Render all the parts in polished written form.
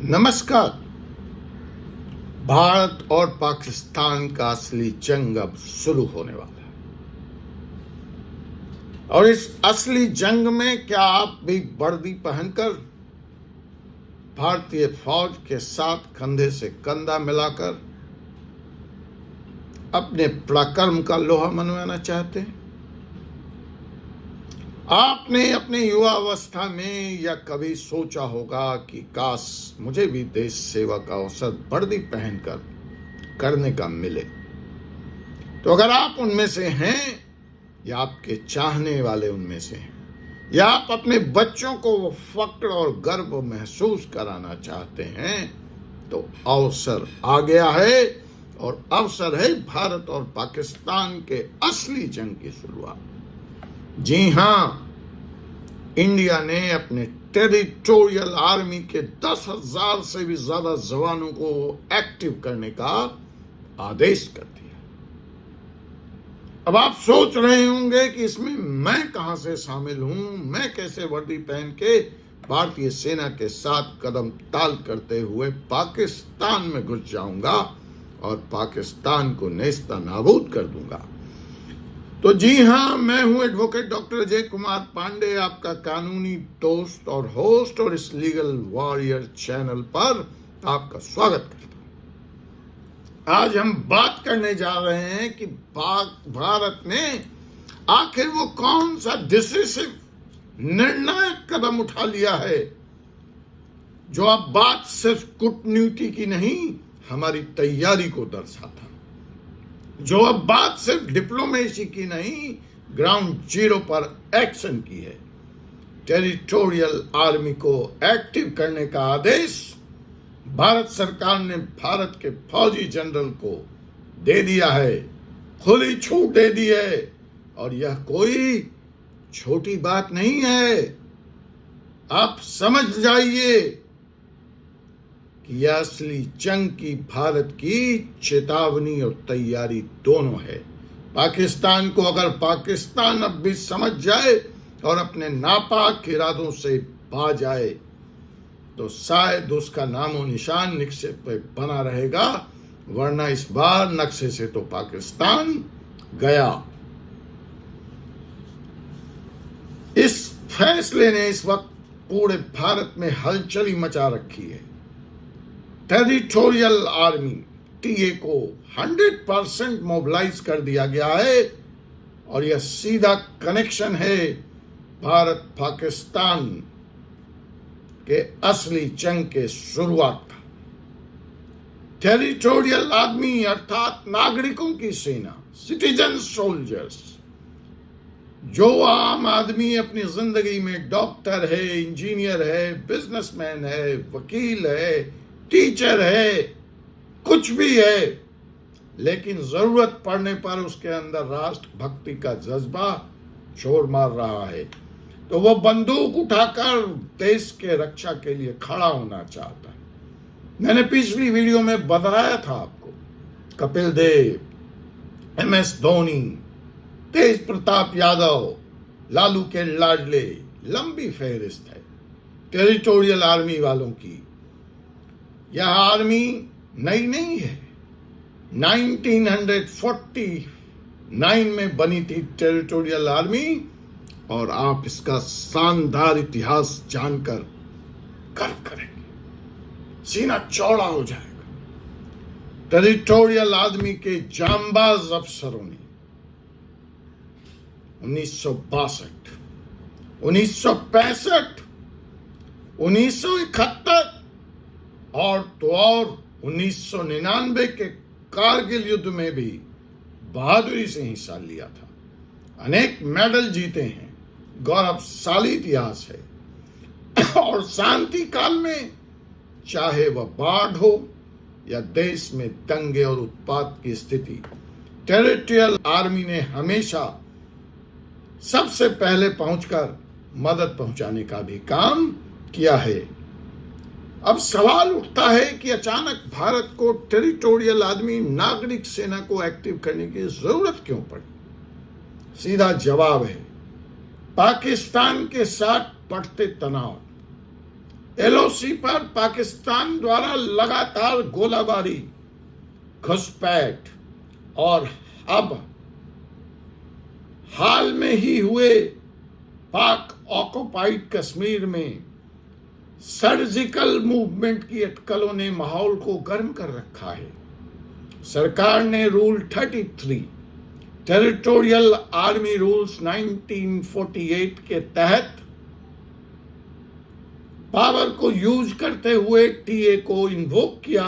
नमस्कार। भारत और पाकिस्तान का असली जंग अब शुरू होने वाला है और इस असली जंग में क्या आप भी वर्दी पहनकर भारतीय फौज के साथ कंधे से कंधा मिलाकर अपने पराक्रम का लोहा मनवाना चाहते हैं? आपने अपने युवा अवस्था में या कभी सोचा होगा कि काश मुझे भी देश सेवा का अवसर वर्दी पहनकर करने का मिले। तो अगर आप उनमें से हैं या आपके चाहने वाले उनमें से हैं या आप अपने बच्चों को वो फक्र और गर्व महसूस कराना चाहते हैं तो अवसर आ गया है और अवसर है भारत और पाकिस्तान के असली जंग की शुरुआत। जी हां, इंडिया ने अपने टेरिटोरियल आर्मी के 10,000 से भी ज्यादा जवानों को एक्टिव करने का आदेश कर दिया। अब आप सोच रहे होंगे कि इसमें मैं कहां से शामिल हूं, मैं कैसे वर्दी पहन के भारतीय सेना के साथ कदम ताल करते हुए पाकिस्तान में घुस जाऊंगा और पाकिस्तान को नेस्ता नाबूद कर दूंगा। तो जी हां, मैं हूं एडवोकेट डॉक्टर अजय कुमार पांडे, आपका कानूनी दोस्त और होस्ट, और इस लीगल वॉरियर चैनल पर आपका स्वागत करता हूं। आज हम बात करने जा रहे हैं कि भारत ने आखिर वो कौन सा डिसिसिव निर्णायक कदम उठा लिया है जो अब बात सिर्फ कूटनीति की नहीं, हमारी तैयारी को दर्शाता, जो अब बात सिर्फ डिप्लोमेसी की नहीं, ग्राउंड जीरो पर एक्शन की है। टेरिटोरियल आर्मी को एक्टिव करने का आदेश भारत सरकार ने भारत के फौजी जनरल को दे दिया है, खुली छूट दे दी है, और यह कोई छोटी बात नहीं है। आप समझ जाइए कि यह असली जंग की भारत की चेतावनी और तैयारी दोनों है। पाकिस्तान को अगर पाकिस्तान अब भी समझ जाए और अपने नापाक इरादों से बाज जाए तो शायद उसका नामो निशान नक्शे पे बना रहेगा, वरना इस बार नक्शे से तो पाकिस्तान गया। इस फैसले ने इस वक्त पूरे भारत में हलचल मचा रखी है। टेरिटोरियल आर्मी टीए को 100% मोबिलाइज कर दिया गया है और यह सीधा कनेक्शन है भारत पाकिस्तान के असली जंग के शुरुआत का। टेरिटोरियल आर्मी अर्थात नागरिकों की सेना, सिटीजन सोल्जर्स, जो आम आदमी अपनी जिंदगी में डॉक्टर है, इंजीनियर है, बिजनेसमैन है, वकील है, टीचर है, कुछ भी है, लेकिन जरूरत पड़ने पर उसके अंदर राष्ट्र भक्ति का जज्बा शोर मार रहा है, तो वो बंदूक उठाकर देश के रक्षा के लिए खड़ा होना चाहता है। मैंने पिछली वीडियो में बताया था आपको, कपिल देव, MS धोनी, तेज प्रताप यादव, लालू के लाडले, लंबी फेहरिस्त है टेरिटोरियल आर्मी वालों की। यह आर्मी नई नहीं है, 1949 में बनी थी टेरिटोरियल आर्मी, और आप इसका शानदार इतिहास जानकर गर्व करेंगे, सीना चौड़ा हो जाएगा। टेरिटोरियल आर्मी के जांबाज अफसरों ने 1962, 1965, 1971 और 1999 के कारगिल युद्ध में भी बहादुरी से हिस्सा लिया था। अनेक मेडल जीते हैं, गौरवशाली इतिहास है। और शांति काल में, चाहे वह बाढ़ हो या देश में दंगे और उत्पात की स्थिति, टेरिटोरियल आर्मी ने हमेशा सबसे पहले पहुंचकर मदद पहुंचाने का भी काम किया है। अब सवाल उठता है कि अचानक भारत को टेरिटोरियल आर्मी नागरिक सेना को एक्टिव करने की जरूरत क्यों पड़ी? सीधा जवाब है पाकिस्तान के साथ बढ़ते तनाव, एलओसी पर पाकिस्तान द्वारा लगातार गोलाबारी, घुसपैठ और अब हाल में ही हुए पाक ऑक्युपाइड कश्मीर में सर्जिकल मूवमेंट की अटकलों ने माहौल को गर्म कर रखा है। सरकार ने रूल 33 टेरिटोरियल आर्मी रूल्स 1948 के तहत पावर को यूज करते हुए टीए को इन्वोक किया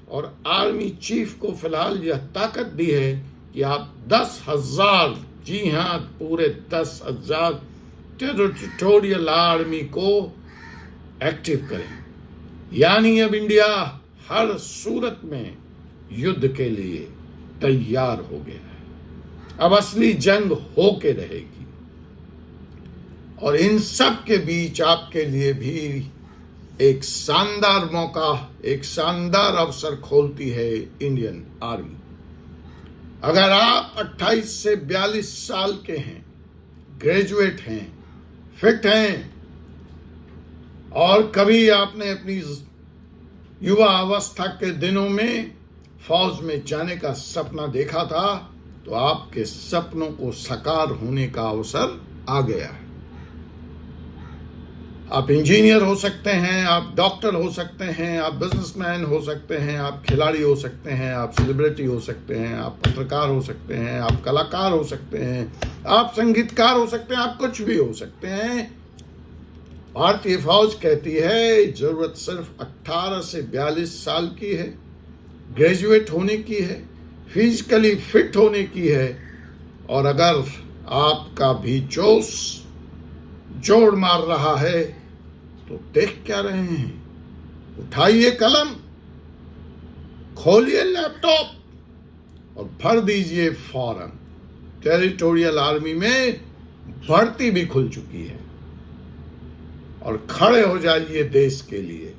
और आर्मी चीफ को फिलहाल यह ताकत दी है कि आप 10,000, जी हां, पूरे 10,000 टेरिटोरियल आर्मी को एक्टिव करें। यानी अब इंडिया हर सूरत में युद्ध के लिए तैयार हो गया है। अब असली जंग होके रहेगी और इन सब के बीच आपके लिए भी एक शानदार मौका, एक शानदार अवसर खोलती है इंडियन आर्मी। अगर आप 28 से 42 साल के हैं, ग्रेजुएट हैं, फिट हैं और कभी आपने अपनी युवा अवस्था के दिनों में फौज में जाने का सपना देखा था, तो आपके सपनों को साकार होने का अवसर आ गया है। आप इंजीनियर हो सकते हैं, आप डॉक्टर हो सकते हैं, आप बिजनेसमैन हो सकते हैं, आप खिलाड़ी हो सकते हैं, आप सेलिब्रिटी हो सकते हैं, आप पत्रकार हो सकते हैं, आप कलाकार हो सकते हैं, आप संगीतकार हो सकते हैं, आप कुछ भी हो सकते हैं। भारतीय फौज कहती है जरूरत सिर्फ 18 से 42 साल की है, ग्रेजुएट होने की है, फिजिकली फिट होने की है और अगर आपका भी जोश जोड़ मार रहा है तो देख क्या रहे हैं, उठाइए कलम, खोलिए लैपटॉप और भर दीजिए फॉर्म। टेरिटोरियल आर्मी में भर्ती भी खुल चुकी है और खड़े हो जाइए देश के लिए।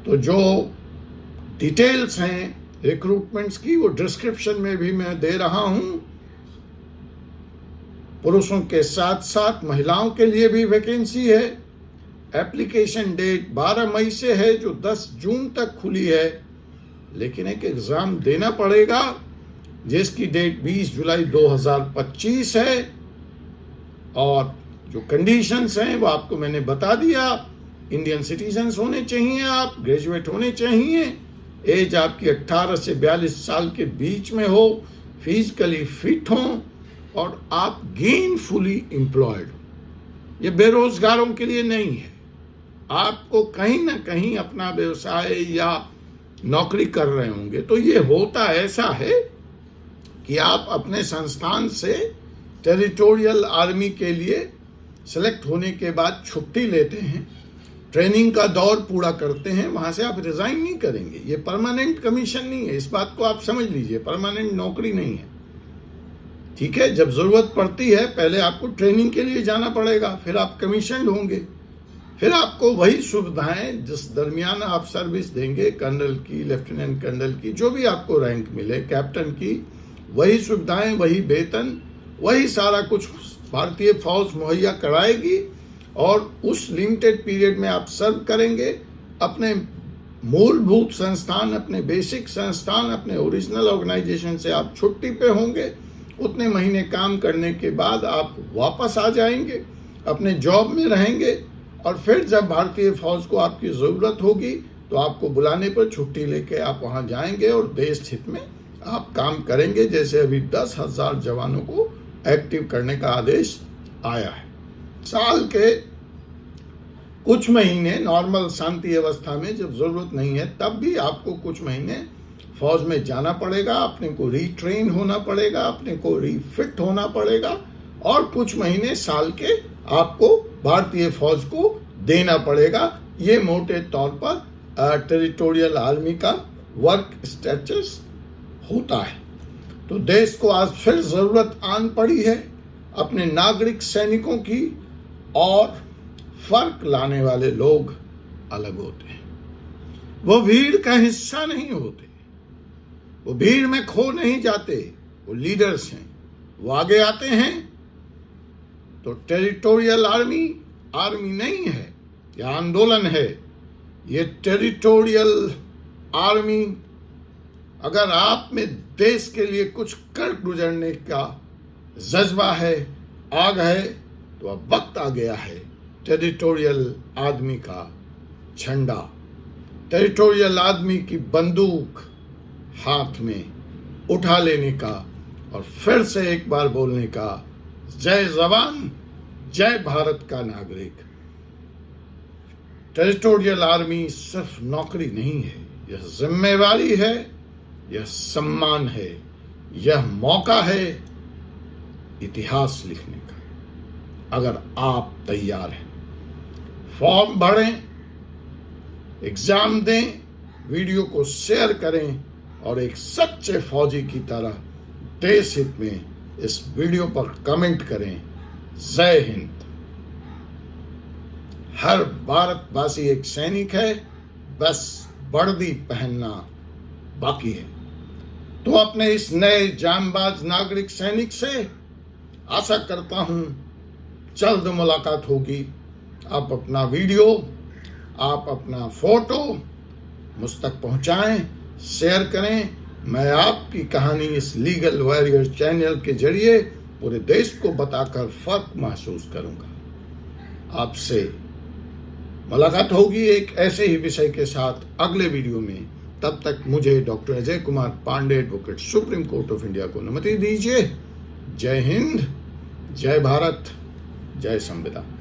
तो जो डिटेल्स हैं रिक्रूटमेंट्स की वो डिस्क्रिप्शन में भी मैं दे रहा हूं। पुरुषों के साथ साथ महिलाओं के लिए भी वैकेंसी है। एप्लीकेशन डेट 12 मई से है जो 10 जून तक खुली है, लेकिन एक एग्जाम देना पड़ेगा जिसकी डेट 20 जुलाई 2025 है और जो कंडीशंस हैं वो आपको मैंने बता दिया। इंडियन सिटीजन्स होने चाहिए, आप ग्रेजुएट होने चाहिए, एज आपकी 18 से 42 साल के बीच में हो, फिजिकली फिट हो और आप गेनफुली एम्प्लॉयड हो। ये बेरोजगारों के लिए नहीं है। आपको कहीं ना कहीं अपना व्यवसाय या नौकरी कर रहे होंगे तो ये होता ऐसा है कि आप अपने संस्थान से टेरिटोरियल आर्मी के लिए सेलेक्ट होने के बाद छुट्टी लेते हैं, ट्रेनिंग का दौर पूरा करते हैं, वहां से आप रिजाइन नहीं करेंगे। ये परमानेंट कमीशन नहीं है, इस बात को आप समझ लीजिए, परमानेंट नौकरी नहीं है। ठीक है, जब जरूरत पड़ती है पहले आपको ट्रेनिंग के लिए जाना पड़ेगा, फिर आप कमीशन होंगे, फिर आपको वही सुविधाएं जिस दरमियान आप सर्विस देंगे, कर्नल की, लेफ्टिनेंट कर्नल की, जो भी आपको रैंक मिले, कैप्टन की, वही सुविधाएं, वही वेतन, वही सारा कुछ भारतीय फौज मुहैया कराएगी और उस लिमिटेड पीरियड में आप सर्व करेंगे। अपने मूलभूत संस्थान, अपने बेसिक संस्थान, अपने ओरिजिनल ऑर्गेनाइजेशन से आप छुट्टी पे होंगे। उतने महीने काम करने के बाद आप वापस आ जाएंगे, अपने जॉब में रहेंगे और फिर जब भारतीय फौज को आपकी ज़रूरत होगी तो आपको बुलाने पर छुट्टी लेके आप वहां जाएंगे और देश हित में आप काम करेंगे। जैसे अभी 10,000 जवानों को एक्टिव करने का आदेश आया है। साल के कुछ महीने नॉर्मल शांति अवस्था में जब जरूरत नहीं है तब भी आपको कुछ महीने फौज में जाना पड़ेगा, अपने को रीट्रेन होना पड़ेगा, अपने को रीफिट होना पड़ेगा और कुछ महीने साल के आपको भारतीय फौज को देना पड़ेगा। ये मोटे तौर पर टेरिटोरियल आर्मी का वर्क स्टेटस होता है। तो देश को आज फिर जरूरत आन पड़ी है अपने नागरिक सैनिकों की और फर्क लाने वाले लोग अलग होते हैं। वो भीड़ का हिस्सा नहीं होते, वो भीड़ में खो नहीं जाते, वो लीडर्स हैं। वो आगे आते हैं तो टेरिटोरियल आर्मी आर्मी नहीं है, यह आंदोलन है, ये टेरिटोरियल आर्मी। अगर आप में देश के लिए कुछ कर गुजरने का जज्बा है, आग है, तो अब वक्त आ गया है टेरिटोरियल आदमी का झंडा, टेरिटोरियल आदमी की बंदूक हाथ में उठा लेने का और फिर से एक बार बोलने का, जय जवान जय भारत का नागरिक। टेरिटोरियल आर्मी सिर्फ नौकरी नहीं है, यह जिम्मेवारी है, यह सम्मान है, यह मौका है इतिहास लिखने का। अगर आप तैयार हैं, फॉर्म भरें, एग्जाम दें, वीडियो को शेयर करें और एक सच्चे फौजी की तरह देश हित में इस वीडियो पर कमेंट करें, जय हिंद। हर भारतवासी एक सैनिक है, बस वर्दी पहनना बाकी है। तो अपने इस नए जांबाज नागरिक सैनिक से आशा करता हूं जल्द मुलाकात होगी। आप अपना वीडियो, आप अपना फोटो मुझ तक पहुंचाएं, शेयर करें। मैं आपकी कहानी इस लीगल वॉरियर चैनल के जरिए पूरे देश को बताकर फर्क महसूस करूंगा। आपसे मुलाकात होगी एक ऐसे ही विषय के साथ अगले वीडियो में। तब तक मुझे doctor Ajay Kumar Pandey, advocate, supreme court of India को अनुमति दीजिए। जय हिंद, जय भारत, जय संविधान।